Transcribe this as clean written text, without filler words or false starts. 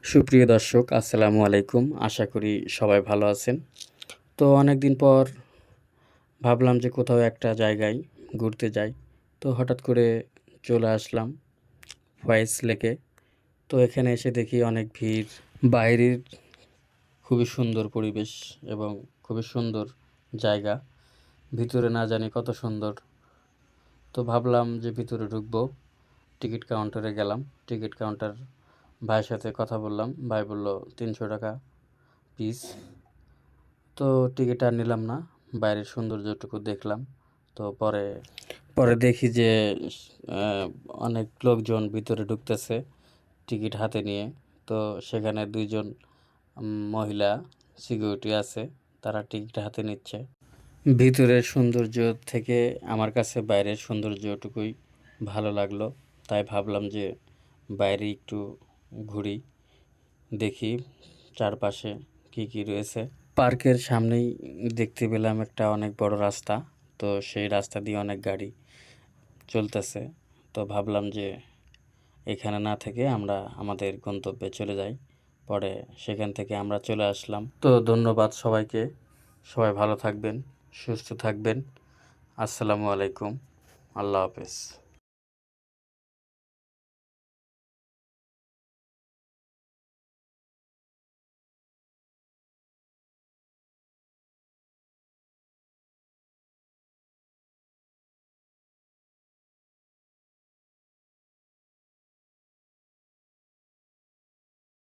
সুপ্রিয় দর্শক আসসালামু আলাইকুম। আশা করি সবাই ভালো আছেন। তো অনেকদিন পর ভাবলাম যে কোথাও একটা জায়গায় ঘুরতে যাই। তো হঠাৎ করে চলে আসলাম ফয়েজ লেকে। তো এখানে এসে দেখি অনেক ভিড়। বাইরের খুবই সুন্দর পরিবেশ এবং খুবই সুন্দর জায়গা। ভিতরে না জানি কত সুন্দর। তো ভাবলাম যে ভিতরে ঢুকবো। টিকিট কাউন্টারে গেলাম। টিকিট কাউন্টার ভাইয়ের সাথে কথা বললাম। ভাই বলল ৩০০ টাকা পিস। তো টিকিট আর নিলাম না। বাইরের সৌন্দর্যটুকু দেখলাম। তো পরে দেখি যে আহ, অনেক লোকজন ভিতরে ঢুকতেছে টিকিট হাতে নিয়ে। তো সেখানে ২ জন মহিলা সিকিউরিটি আছে, তারা টিকিট হাতে নিচ্ছে। ভিতরের সৌন্দর্য থেকে আমার কাছে বাইরের সৌন্দর্যটুকুই ভালো লাগলো। তাই ভাবলাম যে বাইরে একটু ঘুরি, দেখি চারপাশে কি কি রয়েছে। পার্কের সামনেই দেখতে পেলাম একটা অনেক বড় রাস্তা। তো সেই রাস্তা দিয়ে অনেক গাড়ি চলতেছে। তো ভাবলাম যে এখানে না থেকে আমরা আমাদের গন্তব্যে চলে যাই। পরে সেখান থেকে আমরা চলে আসলাম। তো ধন্যবাদ সবাইকে। সবাই ভালো থাকবেন, সুস্থ থাকবেন। আসসালামু আলাইকুম। আল্লাহ হাফেজ।